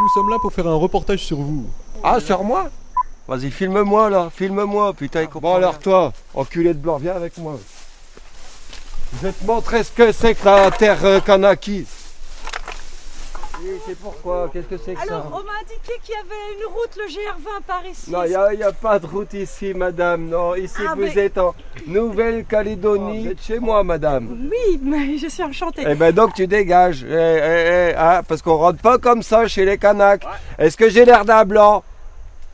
nous sommes là pour faire un reportage sur vous. Ah, sur moi? Vas-y, filme-moi là, filme-moi, putain, il comprend. Bon alors toi, enculé de blanc, viens avec moi. Je vais te montrer ce que c'est que la terre Kanaki. Oui, c'est pourquoi? Qu'est-ce que c'est que Alors, ça? on m'a indiqué qu'il y avait une route, le GR20 par ici. Non, il n'y a pas de route ici, madame. Non, ici vous êtes en Nouvelle-Calédonie. Vous êtes chez moi, madame. Oui, mais je suis enchantée. Eh ben donc tu dégages. Parce qu'on rentre pas comme ça chez les Kanaks. Est-ce que j'ai l'air d'un blanc?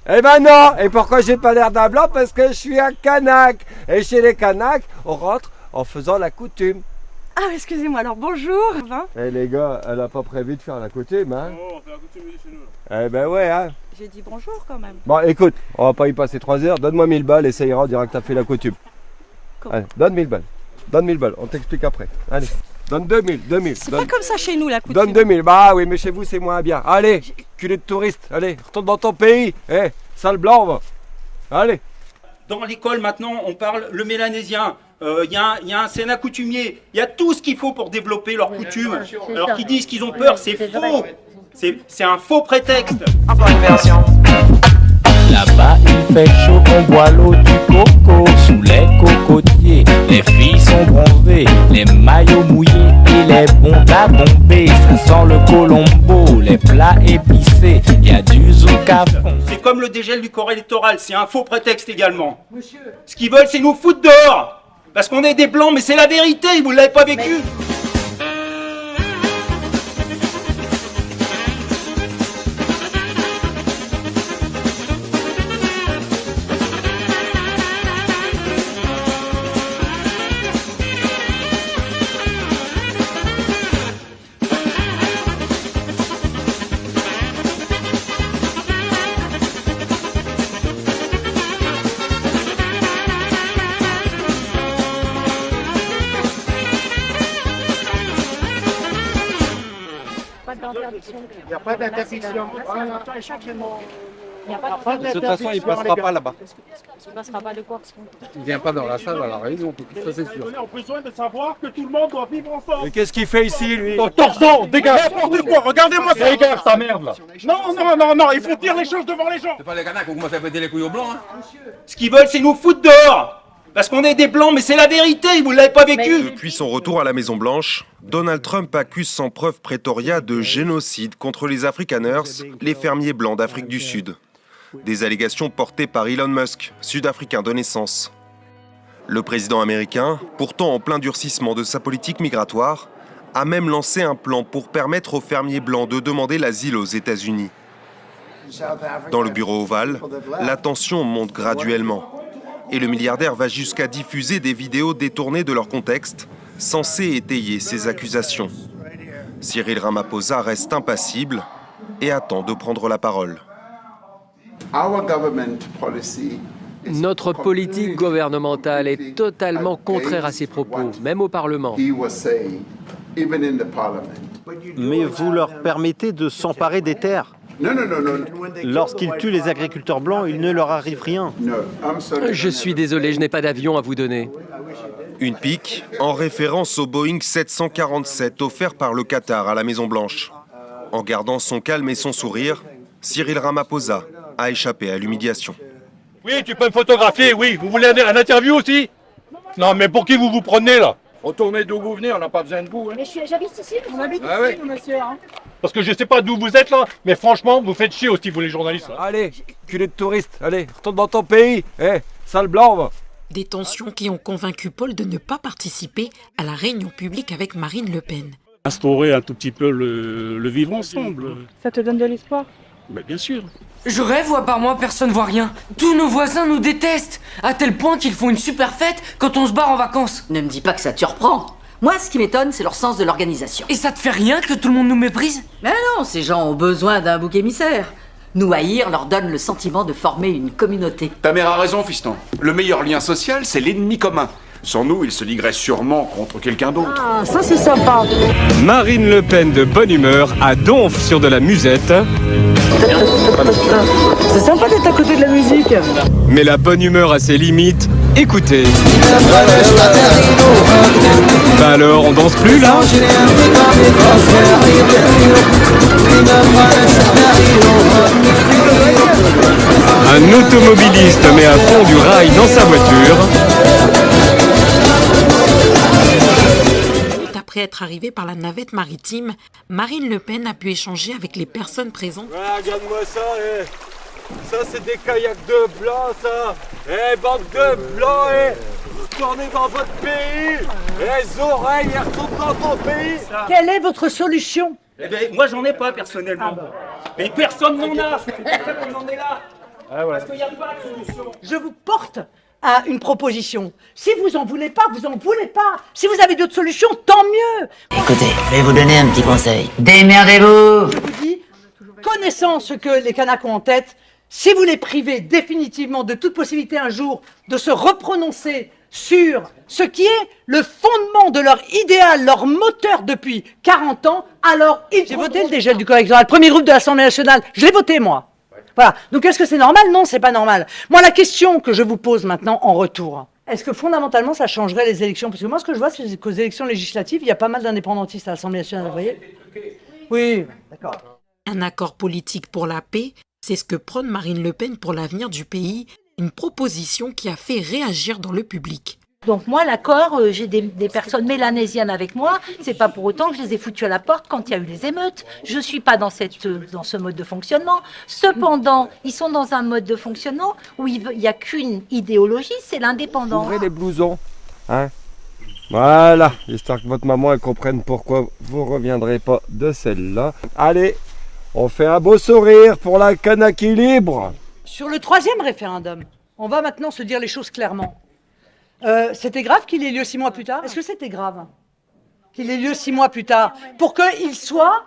Eh ben non. Et pourquoi j'ai pas l'air d'un blanc? Parce que je suis un Kanak. Et chez les Kanaks, on rentre en faisant la coutume. Ah, excusez-moi, alors bonjour. Eh les gars, elle a pas prévu de faire la coutume, hein? Oh, on fait la coutume chez nous. Eh ben ouais, hein. J'ai dit bonjour quand même. Bon, écoute, on va pas y passer 3 heures. Donne-moi 1000 balles et ça ira, on dira que t'as fait la coutume. Comment? Allez, donne 1000 balles. Donne 1000 balles, on t'explique après. Allez, donne 2000. C'est pas comme ça chez nous la coutume. Donne 2000. Bah oui, mais chez vous c'est moins bien. Allez, culé de touriste. Allez, retourne dans ton pays. Eh, sale blanc, va. Allez. Dans l'école maintenant, on parle le mélanésien. Il y a un Sénat coutumier. Il y a tout ce qu'il faut pour développer leurs coutumes. Alors qu'ils disent qu'ils ont peur, c'est faux. C'est un faux prétexte. Là-bas il fait chaud, on boit l'eau du coco. Sous les cocotiers, les filles sont bronzées, les maillots mouillés et les bons à bomber. Ça sent le colombo, les plats épicés, il y a du zouk à fond. C'est comme le dégel du corps électoral, c'est un faux prétexte également. Ce qu'ils veulent, c'est nous foutre dehors. Parce qu'on est des blancs, mais c'est la vérité, vous ne l'avez pas vécu. Il n'y a pas d'interdiction. De toute façon, il ne passera pas là-bas. Il passera pas de quoi? Il ne vient pas dans la salle à la réunion, ça c'est sûr. On a besoin de savoir que tout le monde doit vivre ensemble. Mais qu'est-ce qu'il fait ici, lui? Torchon, dégage. N'importe quoi, regardez-moi ça. Dégage ta merde là. Non, il faut dire les choses devant les gens. C'est pas les Kanaks, vous commencez à péter les couilles aux blancs, hein. Ce qu'ils veulent, c'est nous foutre dehors. Parce qu'on est des blancs, mais c'est la vérité, vous ne l'avez pas vécu. Depuis son retour à la Maison-Blanche, Donald Trump accuse sans preuve Pretoria de génocide contre les Afrikaners, les fermiers blancs d'Afrique du Sud. Des allégations portées par Elon Musk, sud-africain de naissance. Le président américain, pourtant en plein durcissement de sa politique migratoire, a même lancé un plan pour permettre aux fermiers blancs de demander l'asile aux États-Unis. Dans le bureau ovale, la tension monte graduellement. Et le milliardaire va jusqu'à diffuser des vidéos détournées de leur contexte, censées étayer ses accusations. Cyril Ramaphosa reste impassible et attend de prendre la parole. Notre politique gouvernementale est totalement contraire à ces propos, même au Parlement. Mais vous leur permettez de s'emparer des terres? Lorsqu'ils tuent les agriculteurs blancs, il ne leur arrive rien. Je suis désolé, je n'ai pas d'avion à vous donner. Une pique en référence au Boeing 747 offert par le Qatar à la Maison-Blanche. En gardant son calme et son sourire, Cyril Ramaphosa a échappé à l'humiliation. Oui, tu peux me photographier, oui. Vous voulez un interview aussi? Non, mais pour qui vous vous prenez là? Retournez d'où vous venez, on n'a pas besoin de vous. Hein. Mais j'habite ici. On habite Ah ici, nous, monsieur. Hein. Parce que je sais pas d'où vous êtes là, mais franchement, vous faites chier aussi, vous les journalistes. Là. Allez, culé de touriste. Allez, retourne dans ton pays. Eh, sale blanc, va. Des tensions qui ont convaincu Paul de ne pas participer à la réunion publique avec Marine Le Pen. Instaurer un tout petit peu le vivre ensemble. Ça te donne de l'espoir? Mais bien sûr. Je rêve ou à part moi personne voit rien. Tous nos voisins nous détestent, à tel point qu'ils font une super fête quand on se barre en vacances. Ne me dis pas que ça te reprend. Moi, ce qui m'étonne, c'est leur sens de l'organisation. Et ça te fait rien que tout le monde nous méprise? Mais non, ces gens ont besoin d'un bouc émissaire. Nous haïr leur donne le sentiment de former une communauté. Ta mère a raison, fiston. Le meilleur lien social, c'est l'ennemi commun. Sans nous, ils se ligueraient sûrement contre quelqu'un d'autre. Ah, ça c'est sympa. Marine Le Pen de bonne humeur à Donf sur de la musette. C'est sympa d'être à côté de la musique. Mais la bonne humeur a ses limites écoutez. Bah alors, on danse plus là? Un automobiliste met à fond du rail dans sa voiture. Après être arrivée par la navette maritime, Marine Le Pen a pu échanger avec les personnes présentes. Ah, regarde-moi ça, ça c'est des kayaks de blanc, ça. Bande de blancs, retournez dans votre pays. Les oreilles, elles retournent dans ton pays. Quelle est votre solution? Eh ben, moi, j'en ai pas personnellement. Mais personne n'en a. C'est pour ça qu'on en est là. Parce qu'il n'y a pas de solution. Je vous porte à une proposition. Si vous en voulez pas, vous en voulez pas. Si vous avez d'autres solutions, tant mieux. Écoutez, je vais vous donner un petit conseil. Démerdez-vous! Je vous dis, connaissant ce que les Kanaks ont en tête, si vous les privez définitivement de toute possibilité un jour de se reprononcer sur ce qui est le fondement de leur idéal, leur moteur depuis 40 ans, alors j'ai voté le dégel du corps électoral, premier groupe de l'Assemblée nationale, je l'ai voté moi. Voilà. Donc est-ce que c'est normal? Non, c'est pas normal. Moi, la question que je vous pose maintenant en retour, est-ce que fondamentalement ça changerait les élections? Parce que moi, ce que je vois, c'est qu'aux élections législatives, il y a pas mal d'indépendantistes à l'Assemblée nationale, vous voyez? Oui, d'accord. Un accord politique pour la paix, c'est ce que prône Marine Le Pen pour l'avenir du pays, une proposition qui a fait réagir dans le public. Donc moi, l'accord, j'ai des personnes mélanésiennes avec moi, c'est pas pour autant que je les ai foutues à la porte quand il y a eu les émeutes. Je suis pas dans ce mode de fonctionnement. Cependant, ils sont dans un mode de fonctionnement où il y a qu'une idéologie, c'est l'indépendance. Ouvrez les blousons, hein. Voilà, histoire que votre maman elle comprenne pourquoi vous reviendrez pas de celle-là. Allez, on fait un beau sourire pour la Kanaki libre. Sur le troisième référendum, on va maintenant se dire les choses clairement. C'était grave qu'il ait lieu 6 mois plus tard? Est-ce que c'était grave qu'il ait lieu 6 mois plus tard pour qu'il soit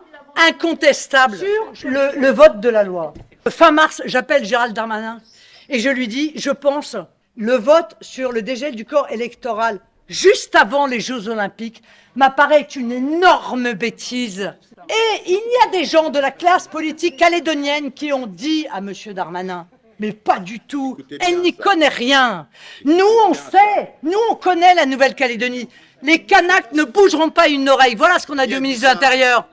incontestable sur le vote de la loi? Fin mars, j'appelle Gérald Darmanin et je lui dis, je pense, le vote sur le dégel du corps électoral juste avant les Jeux Olympiques m'apparaît une énorme bêtise. Et il y a des gens de la classe politique calédonienne qui ont dit à M. Darmanin, mais pas du tout, elle n'y connaît rien. Nous, on sait, nous, on connaît la Nouvelle-Calédonie. Les Kanaks ne bougeront pas une oreille. Voilà ce qu'on a dit au ministre de l'Intérieur.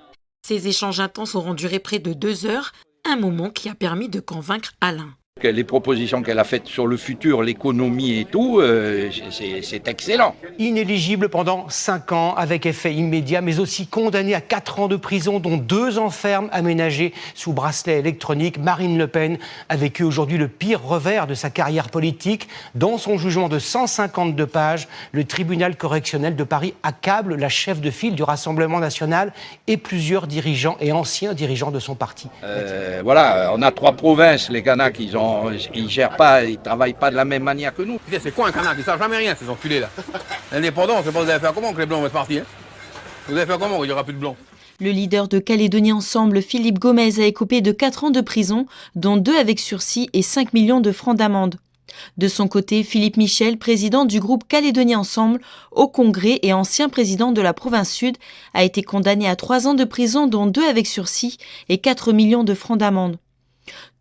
Ces échanges intenses auront duré près de 2 heures, un moment qui a permis de convaincre Alain. Les propositions qu'elle a faites sur le futur, l'économie et tout, c'est excellent. Inéligible pendant 5 ans avec effet immédiat, mais aussi condamné à 4 ans de prison, dont 2 ans ferme aménagés sous bracelet électronique. Marine Le Pen a vécu aujourd'hui le pire revers de sa carrière politique. Dans son jugement de 152 pages, le tribunal correctionnel de Paris accable la chef de file du Rassemblement national et plusieurs dirigeants et anciens dirigeants de son parti. Voilà, on a 3 provinces, les Kanaks, ils gèrent pas, ils travaillent pas de la même manière que nous. C'est quoi un Kanak? Ils savent jamais rien, ces enculés là. L'indépendance, je sais pas, vous allez faire comment que les blancs vont être partis, hein? Vous allez faire comment qu'il n'y aura plus de blancs? Le leader de Calédonie Ensemble, Philippe Gomez, a écopé de 4 ans de prison, dont 2 avec sursis et 5 millions de francs d'amende. De son côté, Philippe Michel, président du groupe Calédonie Ensemble, au Congrès et ancien président de la province Sud, a été condamné à 3 ans de prison, dont 2 avec sursis et 4 millions de francs d'amende.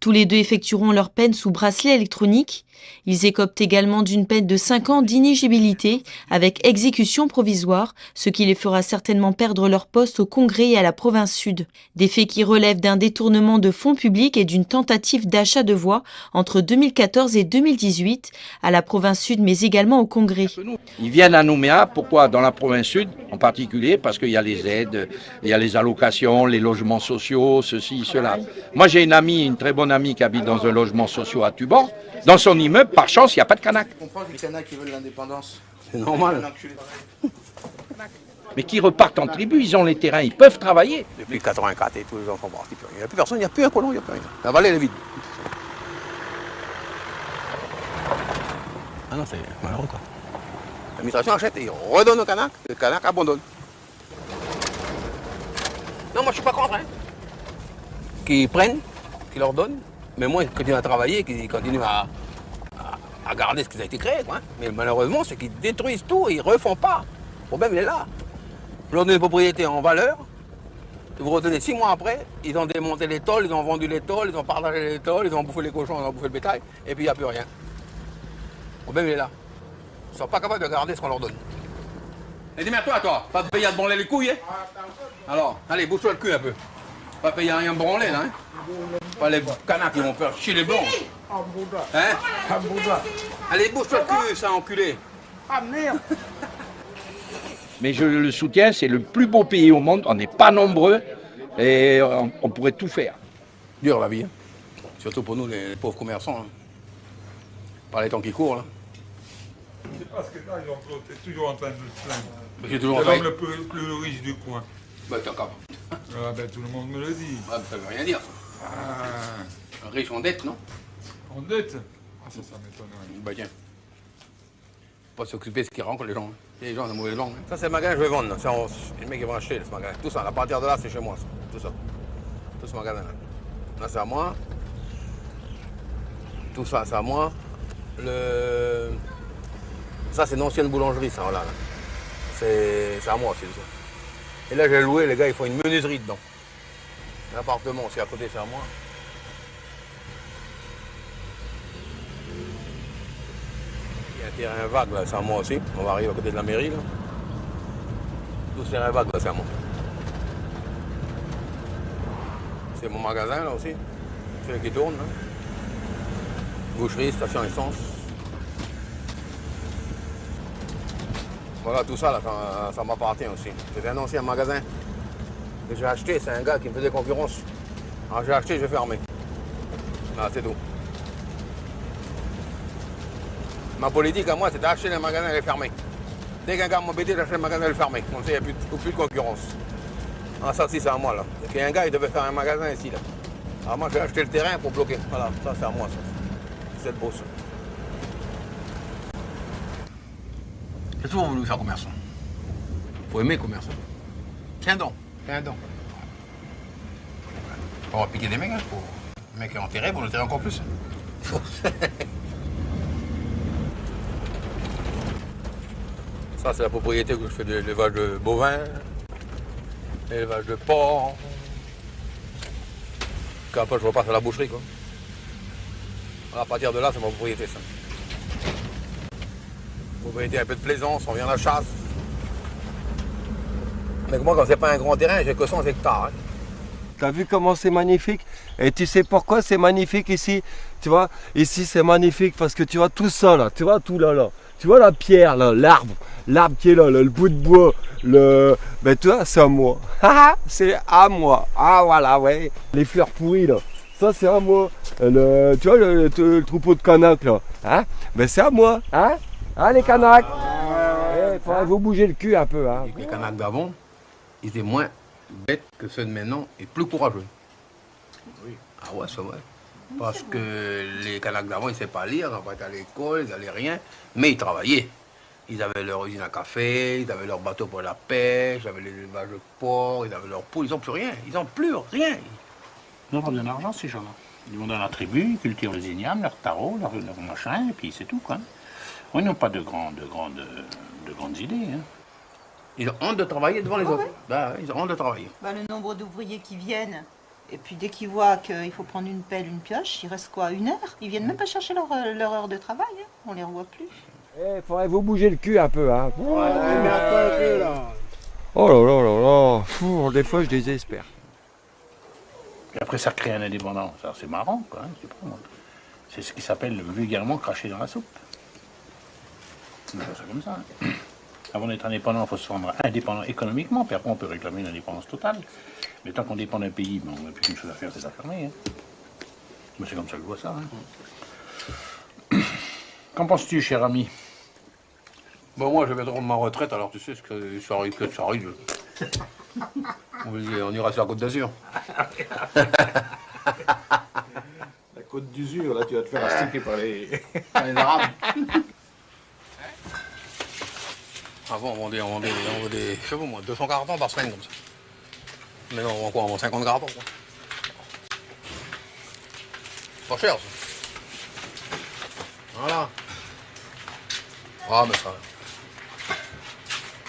Tous les deux effectueront leur peine sous bracelet électronique. Ils écopent également d'une peine de 5 ans d'inéligibilité avec exécution provisoire, ce qui les fera certainement perdre leur poste au Congrès et à la province Sud. Des faits qui relèvent d'un détournement de fonds publics et d'une tentative d'achat de voix entre 2014 et 2018 à la province Sud, mais également au Congrès. Ils viennent à Nouméa, pourquoi? Dans la province Sud en particulier, parce qu'il y a les aides, il y a les allocations, les logements sociaux, ceci, cela. Moi j'ai une amie, une très bonne amie qui habite dans un logement social à Tuban. Dans son immeuble, par chance, il n'y a pas de Kanak. Je comprends que les Kanaks qui veulent l'indépendance. C'est normal. Mais qui repartent en tribu, ils ont les terrains, ils peuvent travailler. Depuis 84 et tous les enfants partis, il n'y a plus personne, il n'y a plus un colon, il n'y a plus rien. La vallée elle est vide. Ah non, c'est malheureux quoi. L'administration achète et redonne au Kanak, le Kanak abandonne. Non, moi je suis pas contre, hein. Qu'ils prennent, qu'ils leur donnent, mais moi ils continuent à travailler, qu'ils continuent à garder ce qui a été créé, quoi. Mais malheureusement, c'est qu'ils détruisent tout et ils refont pas. Le problème il est là. Vous leur donnez les propriétés en valeur, vous redonnez 6 mois après, ils ont démonté les tôles, ils ont vendu les tôles, ils ont partagé les tôles, ils ont bouffé les cochons, ils ont bouffé le bétail, et puis il n'y a plus rien. Le problème il est là. Ils sont pas capables de garder ce qu'on leur donne. Et démerde-toi, toi. Pas payer à te branler les couilles, hein. Alors, allez, bouge-toi le cul un peu. Pas payer à rien branler, là, hein. Pas les canards qui vont faire chier les blancs. Hein? Allez, bouge-toi le cul, ça, enculé. Ah merde. Mais je le soutiens, c'est le plus beau pays au monde, on n'est pas nombreux et on pourrait tout faire. Dur la vie, hein. Surtout pour nous, les pauvres commerçants. Hein. Par les temps qui courent, là. C'est parce que là, t'es toujours en train de se plaindre. C'est toujours l'homme le plus riche du coin. Bah, t'as qu'à. Ah, ben, tout le monde me le dit. Ah, ça veut rien dire, ça. Ah. Un riche en dette, non? En dette? Ah, ça m'étonnerait. Bah, tiens. Pas s'occuper de ce qu'ils rencontrent, les gens. Hein. Les gens ont mauvaise langue. Hein. Ça, c'est le magasin que je vais vendre. Les mecs qui vont acheter ce magasin. Tout ça, à partir de là, c'est chez moi, ça. Tout ça. Tout ce magasin-là. Là, c'est à moi. Tout ça, c'est à moi. Ça, c'est une ancienne boulangerie, ça, voilà. C'est à moi aussi, ça. Et là, j'ai loué, les gars, ils font une menuiserie dedans. L'appartement aussi, à côté, c'est à moi. Il y a un terrain vague, là, c'est à moi aussi. On va arriver à côté de la mairie, là. Tout ce terrain vague, là, c'est à moi. C'est mon magasin, là, aussi. Celui qui tourne, là. Boucherie, station essence. Voilà, tout ça, là, ça m'appartient aussi. C'est un ancien magasin que j'ai acheté. C'est un gars qui me faisait concurrence. Alors j'ai acheté, j'ai fermé. Là, c'est tout. Ma politique à moi, c'est d'acheter les magasins et les fermer. Dès qu'un gars m'embêtait, j'achète le magasin et le fermer. Comme ça, il n'y a plus de concurrence. Ah, ça aussi, c'est à moi, là. Et un gars, il devait faire un magasin ici, là. Alors moi, j'ai acheté le terrain pour bloquer. Voilà, ça, c'est à moi, ça. C'est beau, ça. J'ai toujours voulu faire commerçant. Faut aimer commerçant. Tiens donc. On va piquer des mecs, hein. Le mec est enterré, pour l'enterrer encore plus. Ça, c'est la propriété où je fais de l'élevage de bovins, l'élevage de porcs. Après, je repasse à la boucherie, quoi. À partir de là, c'est ma propriété, ça. Propriété un peu de plaisance, on vient à la chasse. Mais moi, quand c'est pas un grand terrain, j'ai que 100 hectares. Hein. T'as vu comment c'est magnifique? Et tu sais pourquoi c'est magnifique ici? Tu vois, ici c'est magnifique parce que tu vois tout ça là, tu vois tout là. Tu vois la pierre là, l'arbre qui est là, le bout de bois, ben tu vois, c'est à moi. C'est à moi. Ah voilà, ouais. Les fleurs pourries là, ça c'est à moi. Tu vois le troupeau de canaques là, hein? Ben c'est à moi, hein? Hein les canaques? Faudrait vous bouger le cul un peu, hein? Les canaques d'avant, ils étaient moins bêtes que ceux de maintenant et plus courageux. Oui. Ah ouais, c'est vrai. Parce que les canaques d'avant, ils ne savaient pas lire, ils n'avaient pas été à l'école, ils n'avaient rien, mais ils travaillaient. Ils avaient leur usine à café, ils avaient leur bateau pour la pêche, ils avaient l'élevage de porc, ils avaient leur poules, ils n'ont plus rien. Ils n'ont plus rien. Ils n'ont pas besoin d'argent, ces gens-là. Ils vont dans la tribu, ils cultivent les ignames, leurs tarots, leur machin, et puis c'est tout, quoi. Ils n'ont pas de grandes idées. Hein. Ils ont honte de travailler devant les autres. Ouais. Bah, ils ont honte de travailler. Bah, le nombre d'ouvriers qui viennent, et puis dès qu'ils voient qu'il faut prendre une pelle, une pioche, il reste quoi, 1 heure? Ils viennent même pas chercher leur heure de travail, hein. On les revoit plus. Faudrait vous bouger le cul un peu, hein. là. Oh là. Fou, des fois je désespère. Et après ça crée un indépendant. Ça, c'est marrant, quoi. Hein, c'est ce qui s'appelle vulgairement cracher dans la soupe. C'est comme ça. Hein. Avant d'être indépendant, il faut se rendre indépendant économiquement, puis après on peut réclamer une indépendance totale. Mais tant qu'on dépend d'un pays, on n'a plus qu'une chose à faire, c'est la fermer. Hein. Mais c'est comme ça que je vois ça. Hein. Qu'en penses-tu, cher ami? Bon, moi, je vais prendre ma retraite, alors tu sais ce que ça arrive. On ira sur la Côte d'Azur. La Côte d'Azur, là, tu vas te faire astiquer par les Arabes. Avant, on vendait je sais pas moi, 200 cartons par semaine comme ça. Mais non, on vend 50 cartons. Quoi. Pas cher, ça. Voilà. Ah, mais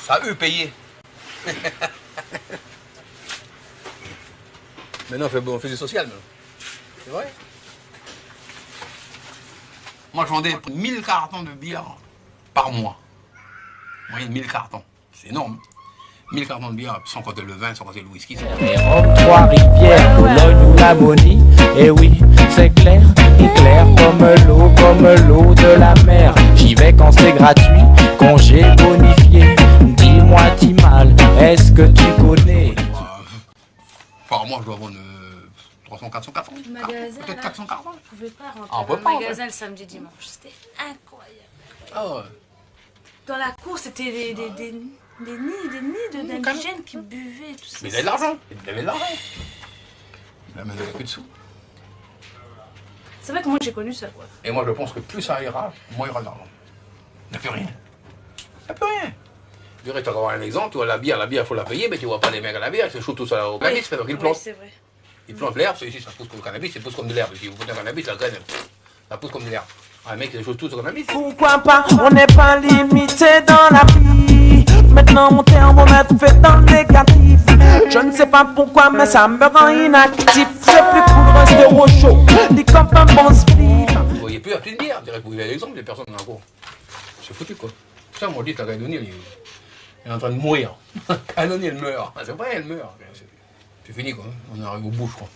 ça a eu payé. Maintenant, on fait du social, maintenant. C'est vrai. Moi, je vendais 1000 cartons de bière par mois. Moyenne 1000 cartons. C'est énorme. 1000 cartons de bière, sans compter le vin, sans compter le whisky. Trois-Rivières, Boulogne ou la Monie. Et oui, c'est clair comme l'eau de la mer. J'y vais quand c'est gratuit, congé bonifié. Dis-moi, Timal, est-ce que tu connais? Par mois, je dois vendre 300, 400 cartons. Peut-être 400 cartons. Je pouvais pas Ah, on rentrer peut dans pas, le magasin le samedi dimanche. C'était incroyable. Ah ouais. Dans la cour, c'était des nids d'indigènes qui buvaient tout ça. Mais il avait de l'argent. Il avait de l'argent. Là, mais il n'avait plus de sous. C'est vrai que moi j'ai connu ça, quoi. Et moi, je pense que plus ça ira, moins il y aura d'argent. Il n'y a plus rien. Il n'y a plus rien. Je dirais, tu vas avoir un exemple, tu vois, la bière, il faut la payer, mais tu vois pas les mecs à la bière, ils se chauffent tous au cannabis, donc ils plantent. C'est vrai. Ils plantent l'herbe, ici ça pousse comme le cannabis, ça pousse comme de l'herbe. Si vous foutez un cannabis, la graine, ça pousse comme de l'herbe. Ah, les mecs, ils se chauffent tous au cannabis. Pourquoi pas, on n'est pas limité dans la vie. Maintenant mon thermomètre fait dans le négatif. Je ne sais pas pourquoi, mais ça me rend inactif. C'est plus cool de rester au chaud, dit comme un bon split. Vous voyez plus de bière, je dirais que vous avez l'exemple des personnes dans la cour. C'est foutu quoi. Ça, moi je dis que la Calédonie, elle est en train de mourir. La Calédonie, elle meurt. C'est vrai, elle meurt. C'est fini quoi, on arrive au bout je crois.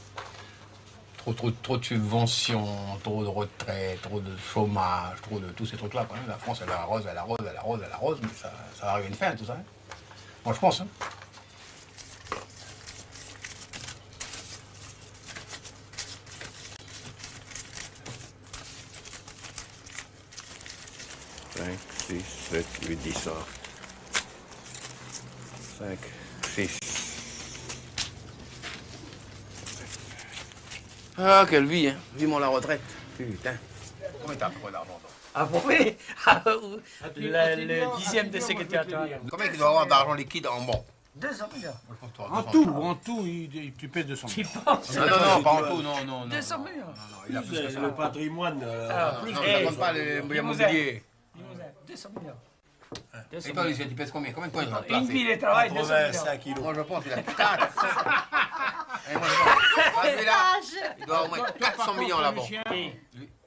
Trop de subventions, trop de retraites, trop de chômage, trop de tous ces trucs-là. Quand même. La France, elle arrose, mais ça va arriver à une fin, tout ça. Hein. Moi, je pense. Hein. Cinq, 6, 7, 8, 10 ans. 5, 6. Ah, quelle vie, hein. Vivement la retraite. Putain. Combien t'as pour d'argent, toi? Ah bon, oui. Le 10e des secrétaires. Combien tu dois avoir d'argent liquide en banque? 200 millions. En tout, tu paies 200 millions. Non, pas en tout, non. 200 millions. Il a plus que ça. Le patrimoine. Non, ça compte pas les biens immobiliers. 200 millions. Et toi, Lucien, tu pèses combien? Combien de points tu vas te Une vie de travail, 200 millions. Kilos. Moi, je pense qu'il a 4. Et moi, je pense. Il doit avoir au moins 400 millions là-bas.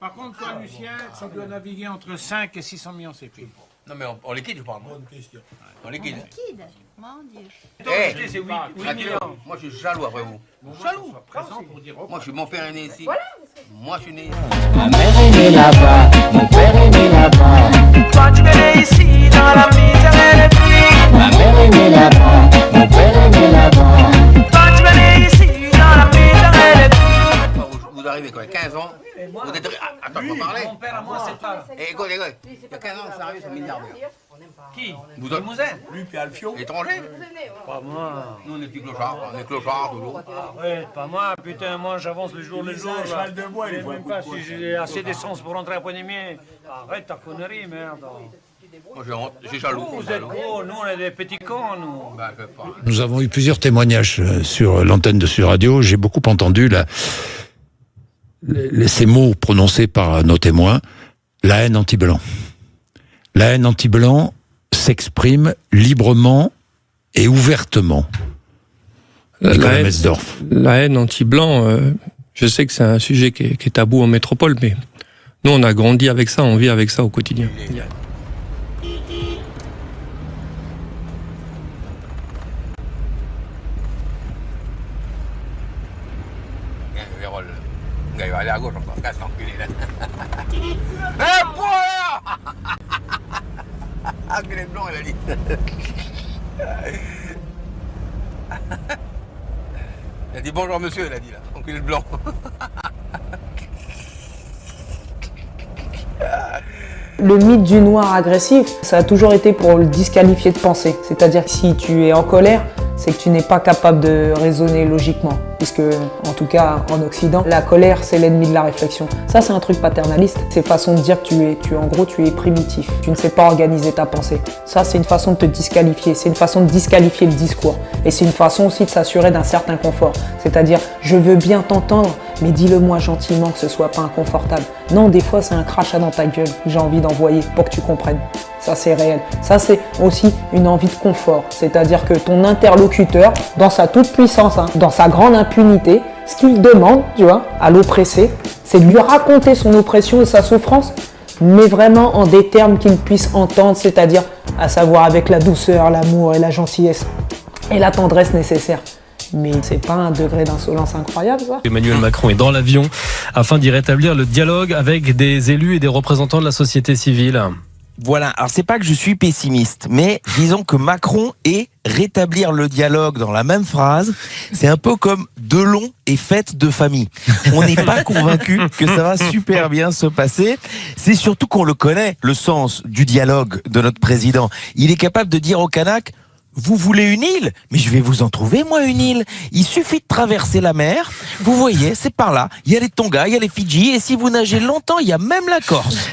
Par contre, toi, Lucien, ça doit naviguer entre 5 et 600 millions CP. Non, mais en liquide, je parle. Bonne question. En liquide. Liquide. Mon Dieu. Eh, c'est 8 millions. Moi, je suis jaloux après vous. Jaloux. Moi, je suis mon père est né ici. Moi, je suis né ici. Ma mère est née là-bas, mon père est né là-bas. Toi, tu es né ici, dans la misère et le prix. Ma mère est née là-bas, mon père est né là-bas. Toi, tu es né ici, dans la misère et le prix. Vous arrivez quand même 15 ans. Vous êtes. Attends, je vais parler. Mon père à moi, c'est pas. Eh, écoute. Il y a 15 ans, ça arrive, c'est milliardaire. Qui? Vous êtes Lui, puis Alfio. étranger? Pas moi. Nous, on est petits clochards. On est clochards toujours. Arrête, pas moi, putain, moi j'avance le jour le jour. un cheval de bois, il Je faut sais un même coup de pas poing. si j'ai assez d'essence pour rentrer à Poigny-Mier. Arrête ta connerie, merde. Moi, j'ai jaloux. Vous êtes gros, nous on est des petits cons, nous. Bah, je sais pas. Nous avons eu plusieurs témoignages sur l'antenne de Sud Radio. J'ai beaucoup entendu ces mots prononcés par nos témoins, la haine anti-blanc. La haine anti-blanc s'exprime librement et ouvertement. La haine anti-blanc, je sais que c'est un sujet qui est tabou en métropole, mais nous on a grandi avec ça, on vit avec ça au quotidien. Vérole. Le gars, il va aller à gauche encore. Casse l'enculé, là. Eh, voilà. Enculé blanc, il a dit. Il a dit bonjour monsieur, il a dit là. Enculé blanc. Le mythe du noir agressif, ça a toujours été pour le disqualifier de penser. C'est-à-dire que si tu es en colère, c'est que tu n'es pas capable de raisonner logiquement. Puisque, en tout cas en Occident, la colère c'est l'ennemi de la réflexion. Ça c'est un truc paternaliste. C'est façon de dire que tu es primitif. Tu ne sais pas organiser ta pensée. Ça c'est une façon de te disqualifier. C'est une façon de disqualifier le discours. Et c'est une façon aussi de s'assurer d'un certain confort. C'est-à-dire, je veux bien t'entendre, mais dis-le-moi gentiment que ce soit pas inconfortable. Non, des fois c'est un crachat dans ta gueule que j'ai envie d'envoyer pour que tu comprennes. Ça c'est réel. Ça c'est aussi une envie de confort. C'est-à-dire que ton interlocuteur, dans sa toute puissance, dans sa grande impunité, ce qu'il demande, tu vois, à l'oppressé, c'est de lui raconter son oppression et sa souffrance mais vraiment en des termes qu'ils puissent entendre, c'est-à-dire à savoir avec la douceur, l'amour et la gentillesse et la tendresse nécessaires. Mais c'est pas un degré d'insolence incroyable, ça. Emmanuel Macron est dans l'avion afin d'y rétablir le dialogue avec des élus et des représentants de la société civile. Voilà, alors c'est pas que je suis pessimiste, mais disons que Macron et rétablir le dialogue dans la même phrase, c'est un peu comme Delon et fête de famille. On n'est pas convaincu que ça va super bien se passer. C'est surtout qu'on le connaît, le sens du dialogue de notre président. Il est capable de dire aux Kanaks: vous voulez une île? Mais je vais vous en trouver, moi, une île. Il suffit de traverser la mer. Vous voyez, c'est par là. Il y a les Tonga, il y a les Fidji. Et si vous nagez longtemps, il y a même la Corse.